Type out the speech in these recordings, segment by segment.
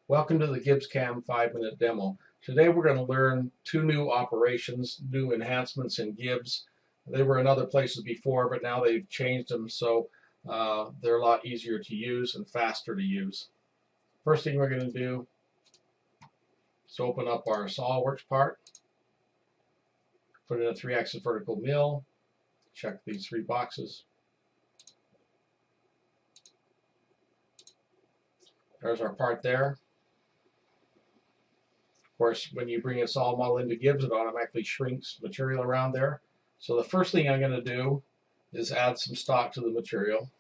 Welcome to the GibbsCAM 5-minute demo. Today we're going to learn two new operations, new enhancements in Gibbs. They were in other places before, but now they've changed them so they're a lot easier to use and faster to use. First thing we're going to do is open up our SolidWorks part, put in a 3-axis vertical mill, check these 3 boxes. There's our part there. Of course, when you bring a solid model into Gibbs, it automatically shrinks material around there. So the first thing I'm going to do is add some stock to the material.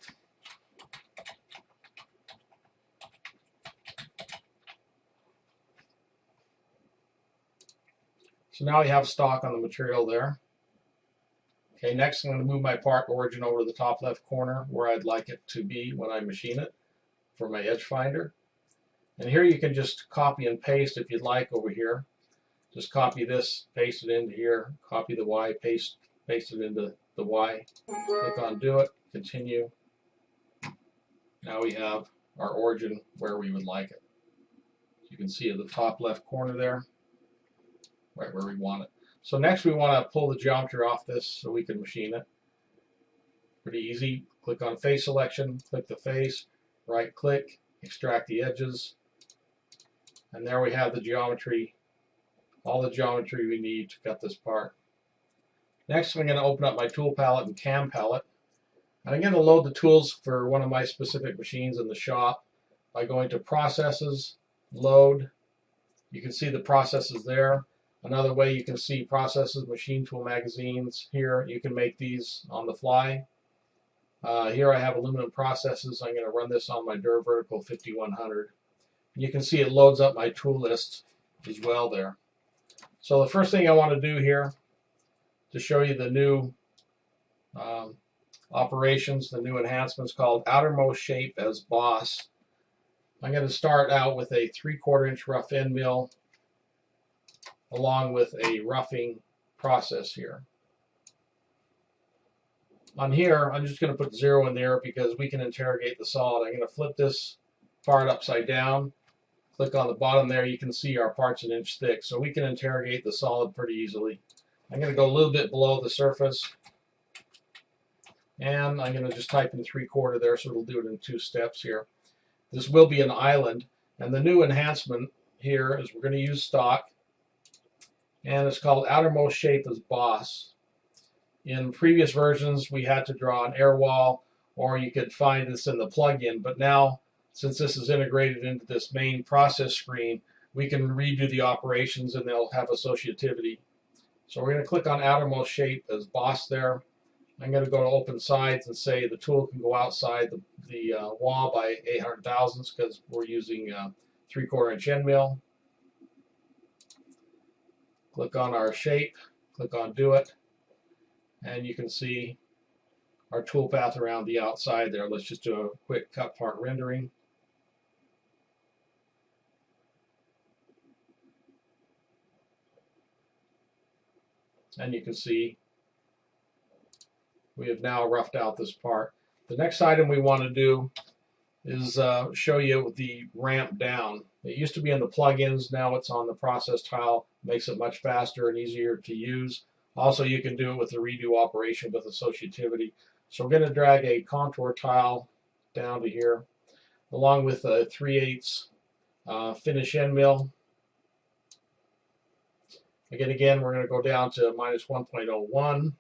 So now I have stock on the material there. Okay, next I'm going to move my part origin over to the top left corner where I'd like it to be when I machine it for my edge finder. And here you can just copy and paste if you'd like over here. Just copy this, paste it into here, copy the Y, paste it into the Y. Click on Do It, Continue. Now we have our origin where we would like it. You can see at the top left corner there, right where we want it. So next we want to pull the geometry off this so we can machine it. Pretty easy. Click on Face Selection, click the face, right click, extract the edges. And there we have the geometry, all the geometry we need to cut this part. Next, I'm going to open up my tool palette and CAM palette. And I'm going to load the tools for one of my specific machines in the shop by going to Processes, Load. You can see the processes there. Another way you can see processes, machine tool magazines. Here, you can make these on the fly. Here I have aluminum processes. I'm going to run this on my Vertical 5100. You can see it loads up my tool list as well there. So the first thing I want to do here to show you the new operations, the new enhancements called Outermost Shape as Boss. I'm going to start out with a 3/4 inch rough end mill along with a roughing process here. On here, I'm just going to put 0 in there because we can interrogate the solid. I'm going to flip this part upside down. Click on the bottom there, you can see our part's 1 inch thick, so we can interrogate the solid pretty easily. I'm going to go a little bit below the surface, and I'm going to just type in 3/4 there, so it'll do it in 2 steps here. This will be an island, and the new enhancement here is we're going to use stock, and it's called Outermost Shape as Boss. In previous versions, we had to draw an air wall, or you could find this in the plugin, but now, since this is integrated into this main process screen, we can redo the operations and they'll have associativity. So we're going to click on Outermost Shape as Boss there. I'm going to go to Open Sides and say the tool can go outside the wall by 800 thousandths because we're using 3/4 inch end mill. Click on our shape, click on Do It, and you can see our tool path around the outside there. Let's just do a quick cut part rendering. And you can see we have now roughed out this part. The next item we want to do is show you the ramp down. It used to be in the plugins, now it's on the process tile. Makes it much faster and easier to use. Also, you can do it with the redo operation with associativity. So we're going to drag a contour tile down to here, along with a 3/8 finish end mill. Again, we're going to go down to -1.01.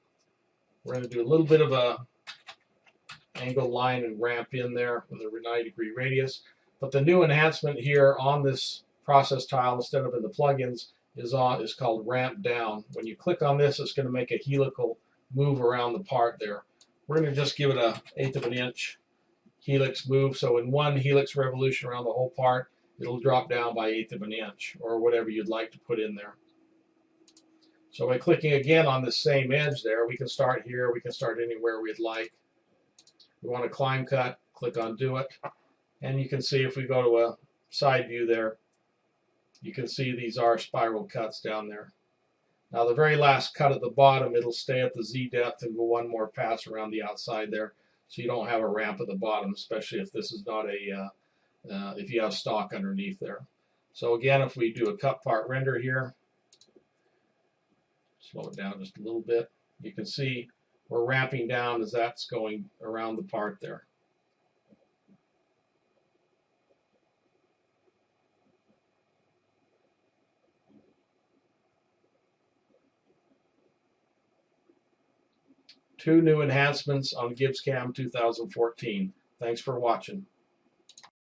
We're going to do a little bit of a angle line and ramp in there with a 90-degree radius. But the new enhancement here on this process tile, instead of in the plugins, is called ramp down. When you click on this, it's going to make a helical move around the part there. We're going to just give it a 1/8 of an inch helix move. So in one helix revolution around the whole part, it'll drop down by 1/8 of an inch or whatever you'd like to put in there. So by clicking again on the same edge there, we can start here, we can start anywhere we'd like. We want to climb cut, click on Do It, and you can see if we go to a side view there, you can see these are spiral cuts down there. Now the very last cut at the bottom, it'll stay at the Z depth and go one more pass around the outside there, so you don't have a ramp at the bottom, especially if this is not a, if you have stock underneath there. So again, if we do a cut part render here, slow it down just a little bit, you can see we're ramping down as that's going around the part there. Two new enhancements on GibbsCAM 2014. Thanks for watching.